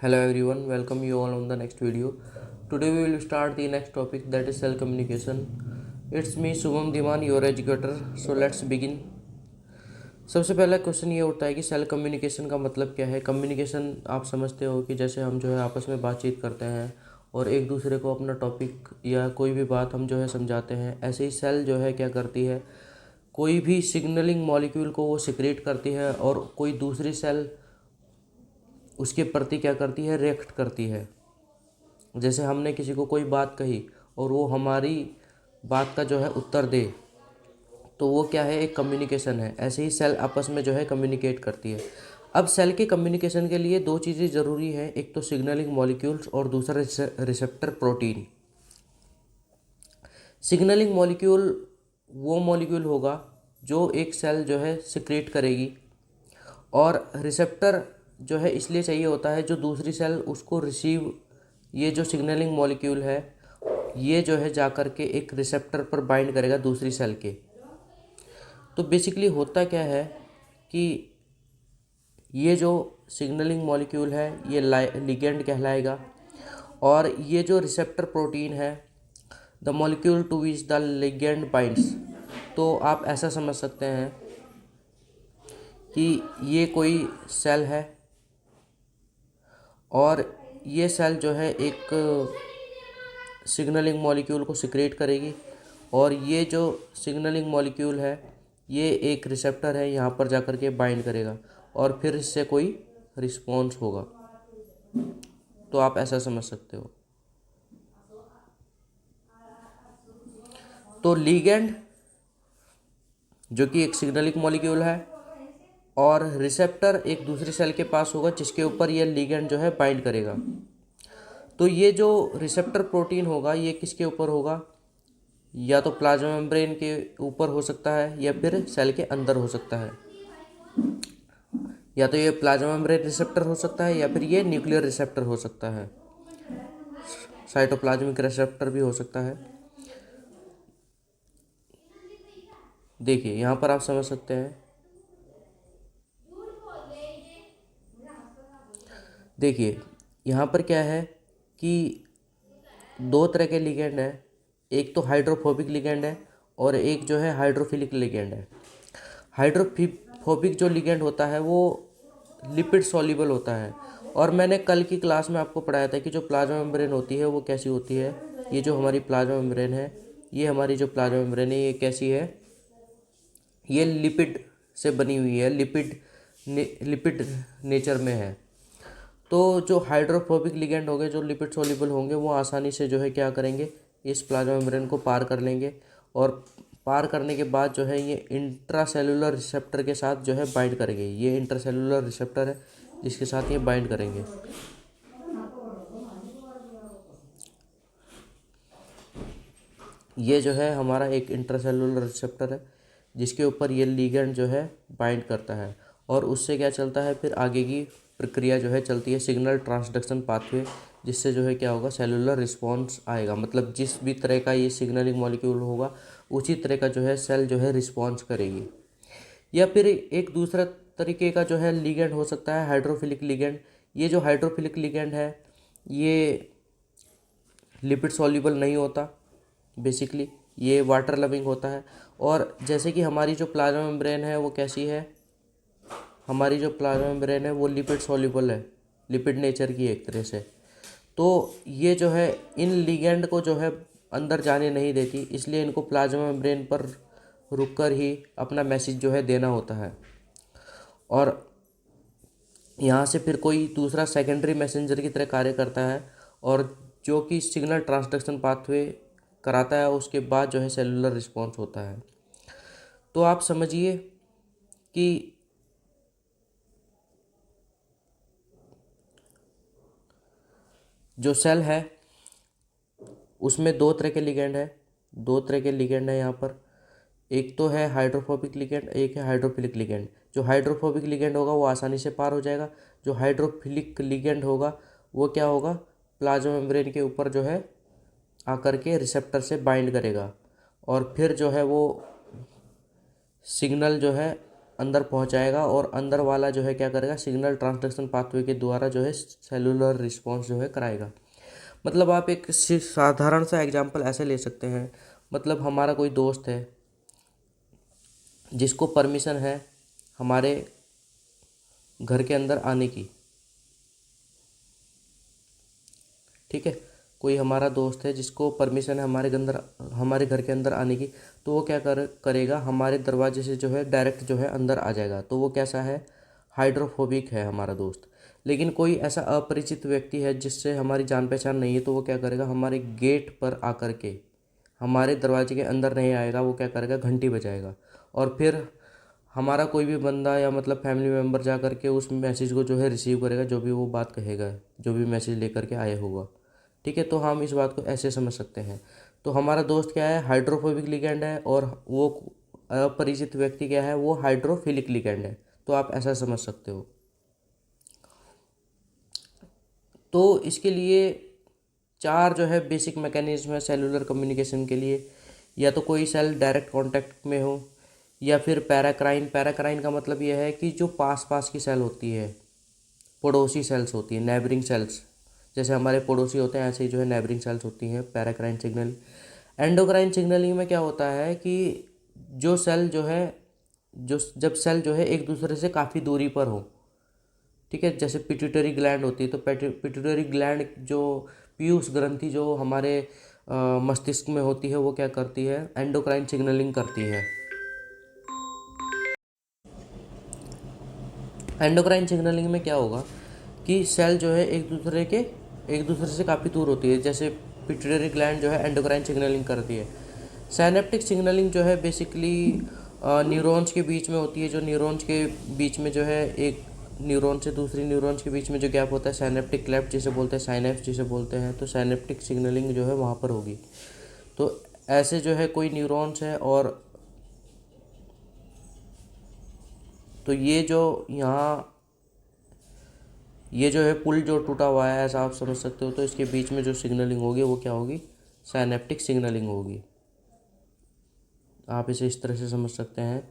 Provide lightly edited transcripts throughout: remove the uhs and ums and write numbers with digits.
Hello everyone, welcome you all on the next video. Today we will start the next topic, that is cell communication. It's me Subham Dhiman, your educator. So let's begin. सबसे पहला question ये उठता है कि cell communication का मतलब क्या है। कम्युनिकेशन आप समझते हो कि जैसे हम जो है आपस में बातचीत करते हैं और एक दूसरे को अपना टॉपिक या कोई भी बात हम जो है समझाते हैं। ऐसे ही सेल जो है क्या करती है, कोई भी सिग्नलिंग मॉलिक्यूल को वो सिक्रेट करती है और कोई दूसरी सेल उसके प्रति क्या करती है, रिएक्ट करती है। जैसे हमने किसी को कोई बात कही और वो हमारी बात का जो है उत्तर दे, तो वो क्या है, एक कम्युनिकेशन है। ऐसे ही सेल आपस में जो है कम्युनिकेट करती है। अब सेल के कम्युनिकेशन के लिए दो चीज़ें ज़रूरी हैं, एक तो सिग्नलिंग मॉलिक्यूल्स और दूसरा रिसेप्टर प्रोटीन। सिग्नलिंग मॉलिक्यूल वो मॉलिक्यूल होगा जो एक सेल जो है सिक्रेट करेगी, और रिसेप्टर जो है इसलिए चाहिए होता है जो दूसरी सेल उसको रिसीव, ये जो सिग्नलिंग मॉलिक्यूल है ये जो है जा कर के एक रिसेप्टर पर बाइंड करेगा दूसरी सेल के। तो बेसिकली होता क्या है कि ये जो सिग्नलिंग मॉलिक्यूल है ये लिगेंड कहलाएगा, और ये जो रिसेप्टर प्रोटीन है, the molecule to which the ligand binds. तो आप ऐसा समझ सकते हैं कि ये कोई सेल है और ये सेल जो है एक सिग्नलिंग मॉलिक्यूल को सिक्रेट करेगी, और ये जो सिग्नलिंग मॉलिक्यूल है ये एक रिसेप्टर है, यहाँ पर जाकर के बाइंड करेगा और फिर इससे कोई रिस्पॉन्स होगा। तो आप ऐसा समझ सकते हो। तो लीगेंड जो कि एक सिग्नलिंग मॉलिक्यूल है और रिसेप्टर एक दूसरी सेल के पास होगा जिसके ऊपर ये लीगेंड जो है बाइंड करेगा। तो ये जो रिसेप्टर प्रोटीन होगा ये किसके ऊपर होगा, या तो प्लाज्मा मेम्ब्रेन के ऊपर हो सकता है या फिर सेल के अंदर हो सकता है। या तो ये प्लाज्मा मेम्ब्रेन रिसेप्टर हो सकता है या फिर ये न्यूक्लियर रिसेप्टर हो सकता है, साइटोप्लाज्मिक रिसेप्टर भी हो सकता है। देखिए यहाँ पर आप समझ सकते हैं। देखिए यहाँ पर क्या है कि दो तरह के लिगेंड हैं, एक तो हाइड्रोफोबिक लिगेंड है और एक जो है हाइड्रोफिलिक लिगेंड है। हाइड्रोफोबिक जो लिगेंड होता है वो लिपिड सॉल्युबल होता है, और मैंने कल की क्लास में आपको पढ़ाया था कि जो प्लाज्मा मेम्ब्रेन होती है वो कैसी होती है। ये जो हमारी प्लाज्मा मेम्ब्रेन है, ये हमारी जो प्लाज्मा मेम्ब्रेन है ये कैसी है, ये लिपिड से बनी हुई है, लिपिड नेचर में है। तो जो हाइड्रोफोबिक लिगेंड होंगे, जो लिपिड सॉल्युबल होंगे, वो आसानी से जो है क्या करेंगे, इस प्लाज्मा मेम्ब्रेन को पार कर लेंगे, और पार करने के बाद जो है ये इंट्रासेलुलर रिसेप्टर के साथ जो है बाइंड करेंगे। ये इंट्रासेलुलर रिसेप्टर है जिसके साथ ये बाइंड करेंगे। ये जो है हमारा एक इंट्रासेलुलर रिसेप्टर है जिसके ऊपर ये लिगेंड जो है बाइंड करता है, और उससे क्या चलता है, फिर आगे की प्रक्रिया जो है चलती है सिग्नल ट्रांसडक्शन पाथवे, जिससे जो है क्या होगा, सेलुलर रिस्पॉन्स आएगा। मतलब जिस भी तरह का ये सिग्नलिंग मॉलिक्यूल होगा उसी तरह का जो है सेल जो है रिस्पॉन्स करेगी। या फिर एक दूसरा तरीके का जो है लिगेंड हो सकता है हाइड्रोफिलिक लिगेंड। ये जो हाइड्रोफिलिक लिगेंड है ये लिपिड सॉल्युबल नहीं होता, बेसिकली ये वाटर लविंग होता है। और जैसे कि हमारी जो प्लाज्मा मेम्ब्रेन है वो कैसी है, हमारी जो प्लाज्मा मेम्ब्रेन है वो लिपिड सॉल्युबल है, लिपिड नेचर की एक तरह से। तो ये जो है इन लिगेंड को जो है अंदर जाने नहीं देती, इसलिए इनको प्लाज्मा मेम्ब्रेन पर रुककर ही अपना मैसेज जो है देना होता है, और यहाँ से फिर कोई दूसरा सेकेंडरी मैसेंजर की तरह कार्य करता है, और जो कि सिग्नल ट्रांसडक्शन पाथवे कराता है, उसके बाद जो है सेलुलर रिस्पॉन्स होता है। तो आप समझिए कि जो सेल है उसमें दो तरह के लिगेंड है, यहाँ पर। एक तो है हाइड्रोफोबिक लिगेंड, एक है हाइड्रोफिलिक लिगेंड। जो हाइड्रोफोबिक लिगेंड होगा वो आसानी से पार हो जाएगा, जो हाइड्रोफिलिक लिगेंड होगा वो क्या होगा, प्लाज्मा मेम्ब्रेन के ऊपर जो है आकर के रिसेप्टर से बाइंड करेगा, और फिर जो है वो सिग्नल जो है अंदर पहुंचाएगा और अंदर वाला जो है क्या करेगा, सिग्नल ट्रांसडक्शन पाथवे के द्वारा जो है सेलुलर रिस्पॉन्स जो है कराएगा। मतलब आप एक साधारण सा एग्जांपल ऐसे ले सकते हैं, मतलब हमारा कोई दोस्त है जिसको परमिशन है हमारे घर के अंदर आने की, ठीक है, कोई हमारा दोस्त है जिसको परमिशन है हमारे घर के अंदर आने की, तो वो क्या करेगा, हमारे दरवाजे से जो है डायरेक्ट जो है अंदर आ जाएगा। तो वो कैसा है, हाइड्रोफोबिक है हमारा दोस्त। लेकिन कोई ऐसा अपरिचित व्यक्ति है जिससे हमारी जान पहचान नहीं है, तो वो क्या करेगा, हमारे गेट पर आकर के हमारे दरवाजे के अंदर नहीं आएगा, वो क्या करेगा, घंटी बजाएगा। और फिर हमारा कोई भी बंदा या मतलब फैमिली मेम्बर जा कर के उस मैसेज को जो है रिसीव करेगा, जो भी वो बात कहेगा, जो भी मैसेज लेकर के आया होगा, ठीक है। तो हम इस बात को ऐसे समझ सकते हैं। तो हमारा दोस्त क्या है, हाइड्रोफोबिक लिगैंड है, और वो अपरिचित व्यक्ति क्या है, वो हाइड्रोफिलिक लिगैंड है। तो आप ऐसा समझ सकते हो। तो इसके लिए चार जो है बेसिक मैकेनिज्म है सेलुलर कम्युनिकेशन के लिए। या तो कोई सेल डायरेक्ट कांटेक्ट में हो, या फिर पैराक्राइन। पैराक्राइन का मतलब यह है कि जो पास पास की सेल होती है, पड़ोसी सेल्स होती हैं, नेबरिंग सेल्स, जैसे हमारे पड़ोसी होते हैं ऐसे ही जो है नेबरिंग सेल्स होती हैं, पैराक्राइन सिग्नल। एंडोक्राइन सिग्नलिंग में क्या होता है कि जो सेल जो है, जो जब सेल जो है एक दूसरे से काफ़ी दूरी पर हो, ठीक है, जैसे पिट्यूटरी ग्लैंड होती है, तो पिट्यूटरी ग्लैंड जो पीयूष ग्रंथि जो हमारे मस्तिष्क में होती है, वो क्या करती है, एंडोक्राइन सिग्नलिंग करती है। एंडोक्राइन सिग्नलिंग में क्या होगा कि सेल जो है एक दूसरे से काफ़ी दूर होती है, जैसे पिट्यूटरी ग्लैंड जो है एंडोक्राइन सिग्नलिंग करती है। साइनेप्टिक सिग्नलिंग जो है बेसिकली न्यूरॉन्स के बीच में होती है, जो न्यूरॉन्स के बीच में जो है एक न्यूरॉन से दूसरी न्यूरॉन्स के बीच में जो गैप होता है, साइनेप्टिक क्लेफ्ट जिसे बोलते हैं, साइनेप्स जिसे बोलते हैं, तो साइनेप्टिक सिग्नलिंग जो है वहाँ पर होगी। तो ऐसे जो है कोई न्यूरॉन्स है, और तो ये जो है पुल जो टूटा हुआ है, ऐसा आप समझ सकते हो। तो इसके बीच में जो सिग्नलिंग होगी वो क्या होगी, साइनेप्टिक सिग्नलिंग होगी। आप इसे इस तरह से समझ सकते हैं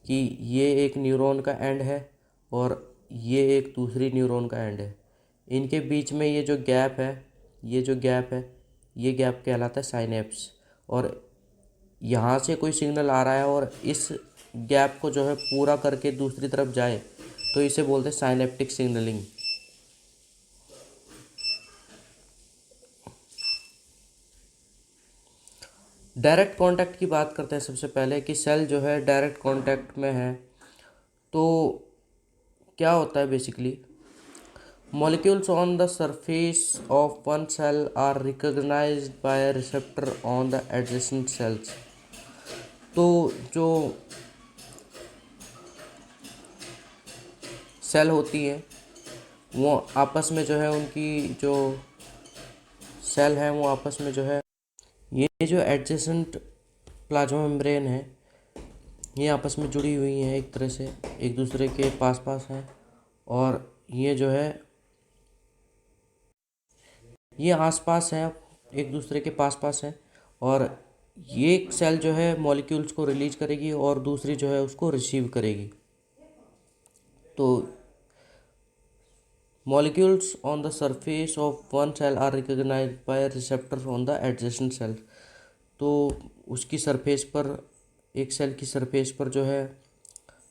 कि ये एक न्यूरॉन का एंड है और ये एक दूसरी न्यूरॉन का एंड है। इनके बीच में ये जो गैप है, ये गैप कहलाता है साइनेप्स। और यहाँ से कोई सिग्नल आ रहा है और इस गैप को जो है पूरा करके दूसरी तरफ जाए, तो इसे बोलते हैं साइनेप्टिक सिग्नलिंग। डायरेक्ट कांटेक्ट की बात करते हैं सबसे पहले, कि सेल जो है डायरेक्ट कांटेक्ट में है तो क्या होता है। Basically molecules on the surface of one cell are recognized by a receptor on the adjacent cells। तो जो सेल होती है वो आपस में जो है, उनकी जो सेल है वो आपस में जो है, ये जो एडजेसेंट प्लाज्मा मेम्ब्रेन है, ये आपस में जुड़ी हुई हैं, एक तरह से एक दूसरे के पास पास हैं। और ये जो है ये आसपास है, एक दूसरे के पास पास है। और ये एक सेल जो है मॉलिक्यूल्स को रिलीज करेगी और दूसरी जो है उसको रिसीव करेगी। तो molecules on the surface of one cell are recognized by receptors on the adjacent cell. तो उसकी सरफेस पर, एक सेल की सरफेस पर जो है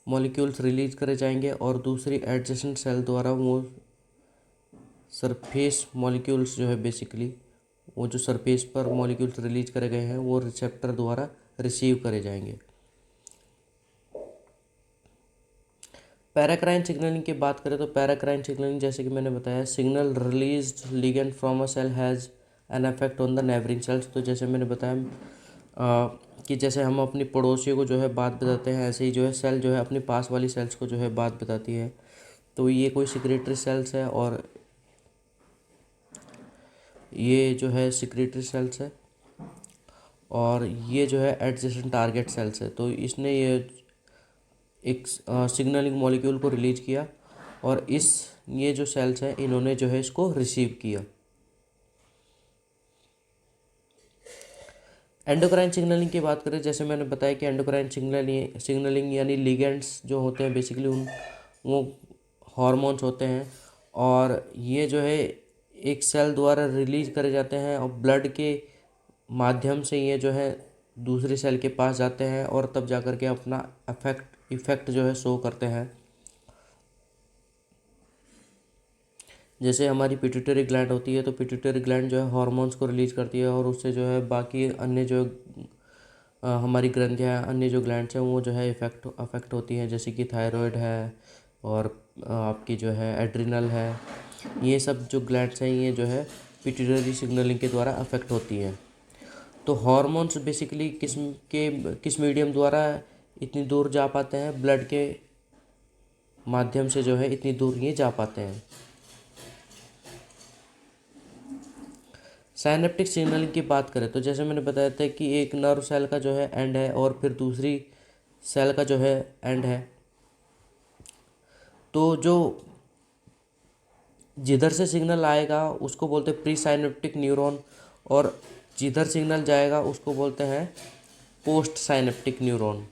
मॉलिक्यूल्स रिलीज करे जाएंगे और दूसरी एडजेसेंट सेल द्वारा वो सरफेस मॉलिक्यूल्स जो है बेसिकली वो जो सरफेस पर मॉलिक्यूल्स रिलीज करे गए हैं वो रिसेप्टर द्वारा रिसीव करे जाएंगे। पैराक्राइन सिग्नलिंग की बात करें तो पैराक्राइन सिग्नलिंग, जैसे कि मैंने बताया, signal released ligand from a cell has an effect on the neighbouring cells. तो जैसे मैंने बताया कि जैसे हम अपनी पड़ोसियों को जो है बात बताते हैं, ऐसे ही जो है सेल जो है अपनी पास वाली सेल्स को जो है बात बताती है। तो ये कोई सिक्रेटरी सेल्स है और ये जो है सिक्रेटरी सेल्स है, और ये जो है एडजेसेंट टारगेट सेल्स है। तो इसने ये एक सिग्नलिंग मॉलिक्यूल को रिलीज किया और ये जो सेल्स हैं इन्होंने जो है इसको रिसीव किया। एंडोक्राइन सिग्नलिंग की बात करें, जैसे मैंने बताया कि एंडोक्राइन सिग्नलिंग यानी लिगेंड्स जो होते हैं बेसिकली उन वो हार्मोन्स होते हैं, और ये जो है एक सेल द्वारा रिलीज करे जाते हैं और ब्लड के माध्यम से ये जो है दूसरी सेल के पास जाते हैं और तब जा कर के अपना इफेक्ट जो है शो करते हैं। जैसे हमारी पिट्यूटरी ग्लैंड होती है, तो पिट्यूटरी ग्लैंड जो है हार्मोन्स को रिलीज करती है और उससे जो है बाकी अन्य जो हमारी ग्रंथियाँ, अन्य जो ग्लैंड्स हैं वो जो है अफेक्ट होती हैं, जैसे कि थायराइड है और आपकी जो है एड्रिनल है। ये सब जो ग्लैंड्स हैं ये जो है पिट्यूटरी सिग्नलिंग के द्वारा अफेक्ट होती हैं। तो हार्मोन्स बेसिकली किस मीडियम द्वारा इतनी दूर जा पाते हैं, ब्लड के माध्यम से जो है इतनी दूर ये जा पाते हैं। साइनेप्टिक सिग्नलिंग की बात करें तो जैसे मैंने बताया था कि एक नर्व सेल का जो है एंड है और फिर दूसरी सेल का जो है एंड है। तो जो जिधर से सिग्नल आएगा उसको बोलते हैं प्री साइनेप्टिक न्यूरॉन, और जिधर सिग्नल जाएगा उसको बोलते हैं पोस्ट साइनेप्टिक न्यूरॉन।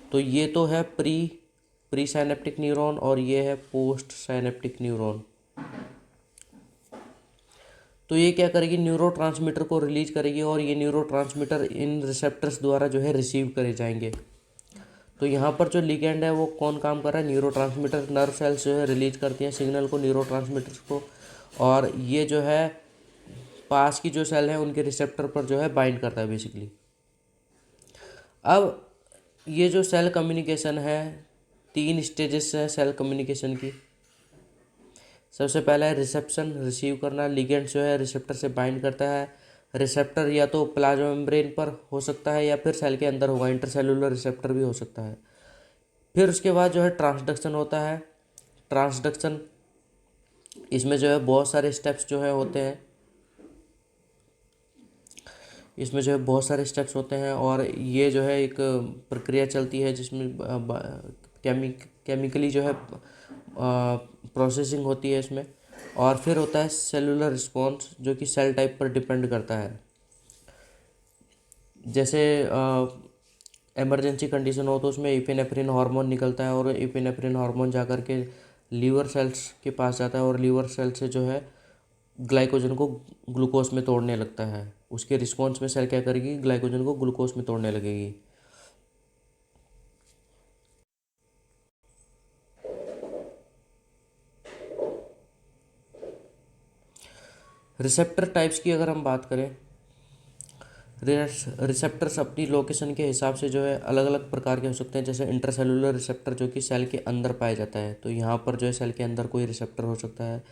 तो ये तो है प्री साइनेप्टिक न्यूरॉन और ये है पोस्ट साइनेप्टिक न्यूरॉन। तो ये क्या करेगी, न्यूरोट्रांसमीटर को रिलीज करेगी और ये न्यूरोट्रांसमीटर इन रिसेप्टर्स द्वारा जो है रिसीव करे जाएंगे। तो यहाँ पर जो लिगेंड है वो कौन काम कर रहा है, न्यूरोट्रांसमीटर। नर्व सेल्स जो है रिलीज करती हैं सिग्नल को न्यूरोट्रांसमीटर्स को, और ये जो है पास की जो सेल है उनके रिसेप्टर पर जो है बाइंड करता है बेसिकली। अब ये जो सेल कम्युनिकेशन है, 3 स्टेजेस है सेल कम्युनिकेशन की। सबसे पहला है रिसेप्शन, रिसीव करना। लिगेंड जो है रिसेप्टर से बाइंड करता है। रिसेप्टर या तो प्लाज्मा मेम्ब्रेन पर हो सकता है या फिर सेल के अंदर होगा, इंटरसेलुलर रिसेप्टर भी हो सकता है। फिर उसके बाद जो है ट्रांसडक्शन होता है। ट्रांसडक्शन, इसमें जो है बहुत सारे स्टेप्स जो है होते हैं, इसमें जो है बहुत सारे स्टेप्स होते हैं और ये जो है एक प्रक्रिया चलती है जिसमें केमिकली जो है प्रोसेसिंग होती है इसमें। और फिर होता है सेलुलर रिस्पॉन्स, जो कि सेल टाइप पर डिपेंड करता है। जैसे इमरजेंसी कंडीशन हो तो उसमें इपिनेफ्रिन हार्मोन निकलता है और इपिनेफ्रिन हार्मोन जाकर के लीवर सेल्स के पास जाता है और लीवर सेल से जो है ग्लाइकोजन को ग्लूकोज में तोड़ने लगता है। उसके रिस्पॉन्स में सेल क्या करेगी, ग्लाइकोजन को ग्लूकोज में तोड़ने लगेगी। रिसेप्टर टाइप्स की अगर हम बात करें, रिसेप्टर्स अपनी लोकेशन के हिसाब से जो है अलग अलग प्रकार के हो सकते हैं। जैसे इंटरसेलुलर रिसेप्टर जो कि सेल के अंदर पाया जाता है, तो यहाँ पर जो है सेल के अंदर कोई रिसेप्टर हो सकता है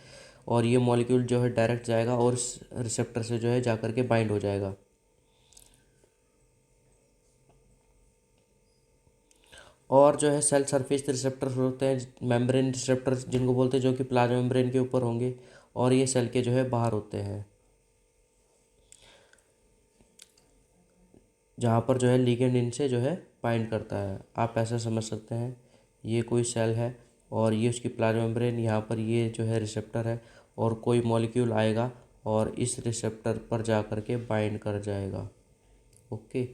और ये मॉलिक्यूल जो है डायरेक्ट जाएगा और इस रिसेप्टर से जो है जा कर के बाइंड हो जाएगा। और जो है सेल सरफेस रिसेप्टर्स होते हैं, मेम्ब्रेन रिसेप्टर्स जिनको बोलते हैं, जो कि प्लाज्मा मेम्ब्रेन के ऊपर होंगे और ये सेल के जो है बाहर होते हैं, जहाँ पर जो है लिगेंड इनसे जो है बाइंड करता है। आप ऐसा समझ सकते हैं, ये कोई सेल है और ये उसकी प्लाज्मा मेम्ब्रेन, यहाँ पर ये जो है रिसेप्टर है और कोई मॉलिक्यूल आएगा और इस रिसेप्टर पर जा कर के बाइंड कर जाएगा। ओके।